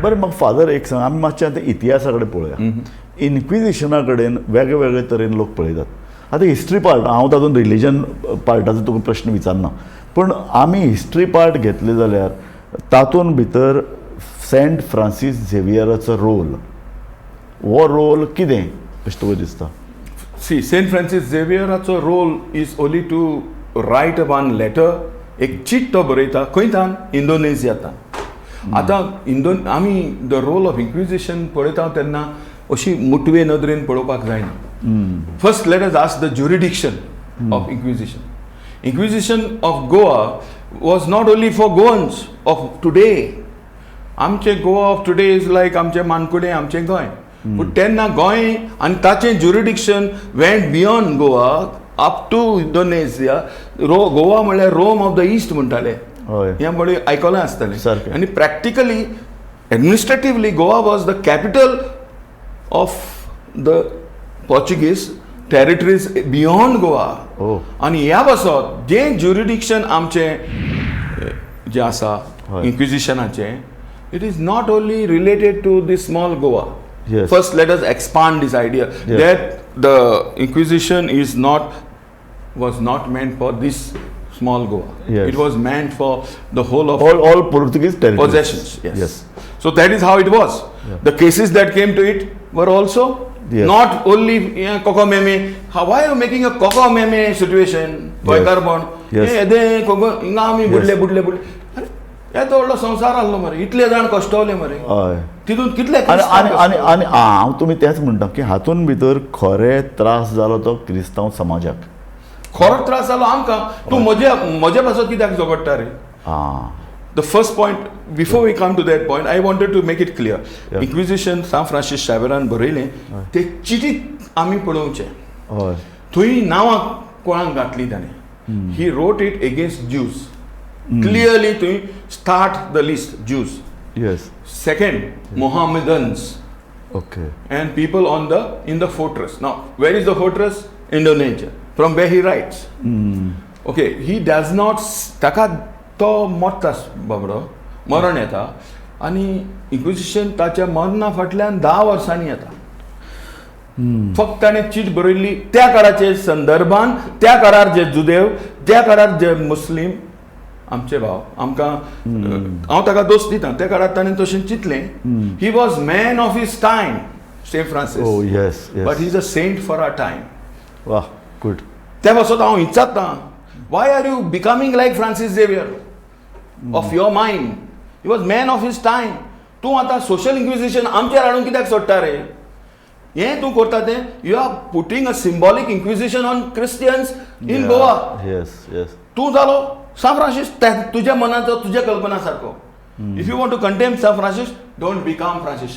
बरें म्हाका फादर एक सांग, आमी मातशें आतां इतिहासा कडेन पळोवया. इन्क्विजिशना कडेन वेगळे वेगळे तरेन लोक पळयतात. आतां हिस्ट्री पार्ट, हांव तातूंत रिलीजन पार्टाचो तुका प्रश्न विचारना, पूण आमी हिस्ट्री पार्ट घेतले जाल्यार तातूंत भितर सेंट फ्रांसीस झेवियराचो रोल, हो रोल कितें अशें तुका दिसता? सी, सेंट फ्रांसीस झेवियराचो role is only to write one letter. एक चीट तो बरयता खंयतान, इंडोनेशियांतान. आतां आमी द रोल ऑफ इन्क्विजिशन पळयता तेन्ना अशी मुटवे नदरेन पळोवपाक जायना. First let us ask the jurisdiction of inquisition. Inquisition of Goa was not only for Goans of today. आमचे Goa of today is like आमचे मानकुडे, आमचें गोंय. पूण तेन्ना गोंय आनी ताचें jurisdiction went beyond Goa up to Indonesia. Goa म्हळ्यार रोम ऑफ द ईस्ट म्हणटाले. हें बरें आयकलां आसतलें. आनी practically administratively Goa was the capital of the Portuguese territories beyond Goa. आनी ह्या बसत जें ज्युरिडिक्शन आमचें जें आसा इन्क्विजिशनाचें, it is not only related to this small Goa. First, let us expand this idea that the Inquisition was not meant for this small Goa. It was meant for the whole of all Portuguese possessions. Yes. So that is how it was. The cases that came to it were also not only kokomeme. Why are you making a kokomeme situation? Carbon. येतो व्हडलो संवसार आहलो मरे, इतले जाण कश्टवले मरे. तितून कितले आनी हांव तुमी तेच म्हणटा की हातूंत भितर खरे त्रास जालो तो क्रिस्तांव समाजाक. खरो त्रास जालो आमकां. तूं म्हजे पासत कित्याक झगडटा रे? The first point, before we come to that point, I wanted to make it clear. Inquisition San Francis शावेरान बरयलें ते चिटीक आमी पळोवचें. थंय नांवां कोणाक घातलीं ताणें. ही रोट इट एगेन्स्ट ज्यूज. Clearly to start the list, Jews. Yes. Second, Mohammedans. Okay. And people in the fortress. Now, where is the fortress? Indonesia. From where he writes. Okay, he does not taka to mortas babro मरण येता आनी Inquisition ताच्या मरणा फाटल्यान 10 वर्सांनी येता. फक्त ताणें चीट बरयल्ली त्या काळाचे संदर्भान, त्या काळार जे जुदेव, त्या काळार जे मुस्लीम आमचे भाव आमकां, हांव ताका दोश दिता, त्या काळार ताणें तशें चिंतलें. He was man of his time, Saint Francis, but he is a saint for our time. वाह, गुड. त्या पासत हांव विचारता, why are you becoming like Francis Xavier of your mind? He was man of his time. तूं आतां social Inquisition आमचेर हाडून कित्याक सोडटा रे? हें तूं करता तें, you are putting a symbolic inquisition on Christians in Goa. तूं जालो सान फ्रांसीस तुज्या मनाचो, तुज्या कल्पना सारको. If you want to condemn San Francis, don't become Francis.